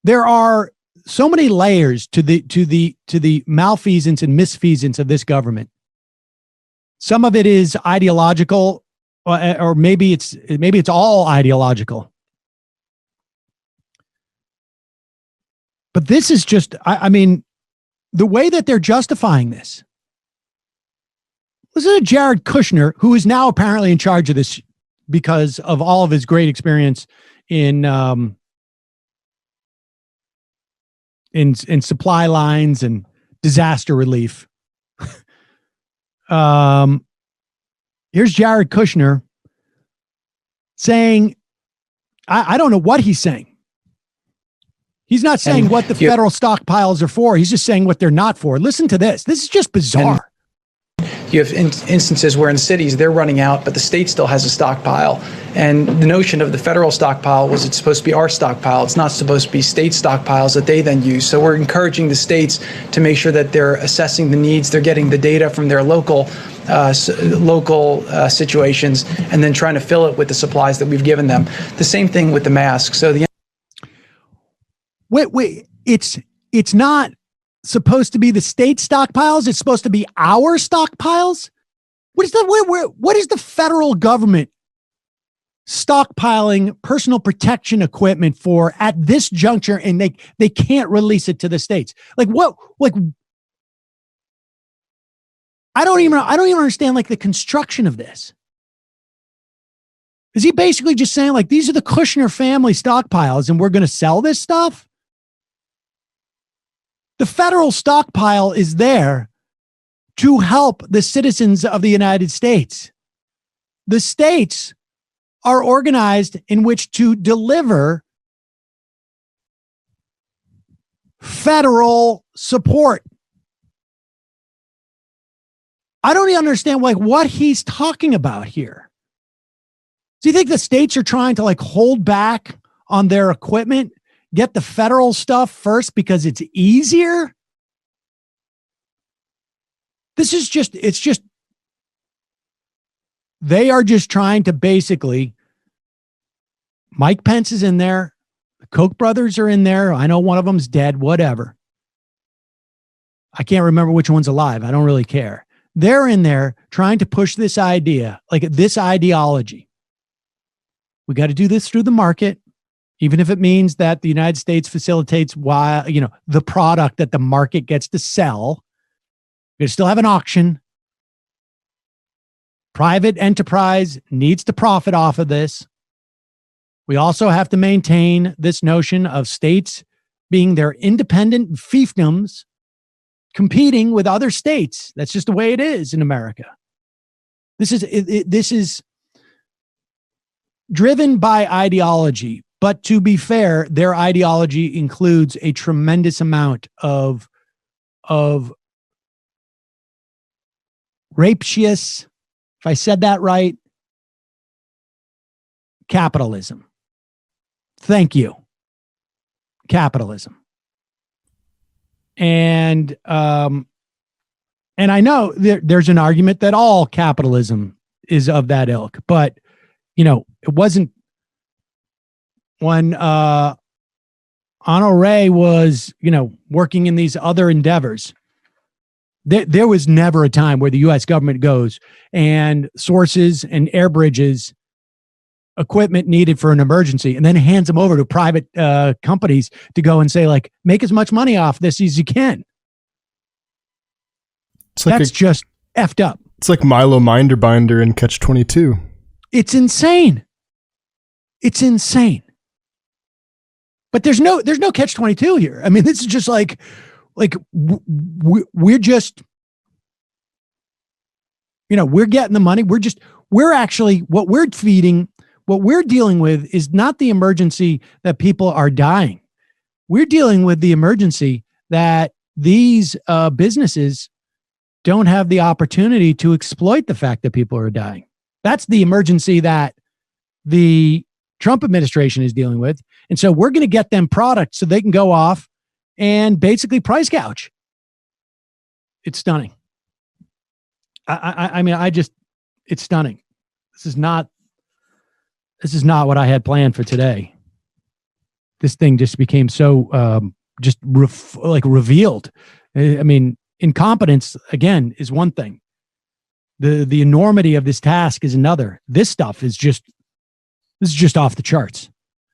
There are so many layers to the malfeasance and misfeasance of this government. Some of it is ideological, or maybe it's all ideological. But this is just, I mean, the way that they're justifying this. Listen to Jared Kushner, who is now apparently in charge of this because of all of his great experience in supply lines and disaster relief. Here's Jared Kushner saying, I don't know what he's saying. He's not saying what the federal stockpiles are for. He's just saying what they're not for. Listen to this. This is just bizarre. You have instances where in cities they're running out, but the state still has a stockpile. And the notion of the federal stockpile was it's supposed to be our stockpile. It's not supposed to be state stockpiles that they then use. So we're encouraging the states to make sure that they're assessing the needs. They're getting the data from their local situations and then trying to fill it with the supplies that we've given them. The same thing with the masks. So the Wait, it's not supposed to be the state stockpiles. It's supposed to be our stockpiles. What is the federal government stockpiling personal protection equipment for at this juncture? And they can't release it to the states. Like what? Like I don't even understand like the construction of this. Is he basically just saying like these are the Kushner family stockpiles and we're going to sell this stuff? The federal stockpile is there to help the citizens of the United States. The states are organized in which to deliver federal support. I don't even understand like what he's talking about here. Do you think the states are trying to like hold back on their equipment? Get the federal stuff first because it's easier. They are just trying to basically, Mike Pence is in there. The Koch brothers are in there. I know one of them's dead, whatever. I can't remember which one's alive. I don't really care. They're in there trying to push this idea, like this ideology. We got to do this through the market. Even if it means that the United States facilitates the product that the market gets to sell, we still have an auction. Private enterprise needs to profit off of this. We also have to maintain this notion of states being their independent fiefdoms, competing with other states. That's just the way it is in America. This is driven by ideology. But to be fair, their ideology includes a tremendous amount of rapacious, if I said that right, capitalism. Thank you. Capitalism. And I know there's an argument that all capitalism is of that ilk, but it wasn't. When Honore was, working in these other endeavors, there was never a time where the U.S. government goes and sources and air bridges equipment needed for an emergency and then hands them over to private companies to go and say, like, make as much money off this as you can. That's just effed up. It's like Milo Minderbinder in Catch-22. It's insane. It's insane. But there's no catch-22 here. I mean, this is just like we're just, we're getting the money. We're actually, what we're dealing with is not the emergency that people are dying. We're dealing with the emergency that these businesses don't have the opportunity to exploit the fact that people are dying. That's the emergency that the Trump administration is dealing with. And so we're going to get them products so they can go off and basically price gouge. It's stunning. I mean, it's stunning. This is not this is not what I had planned for today. This thing just became so revealed. I mean, incompetence again is one thing. The enormity of this task is another. This stuff is just off the charts.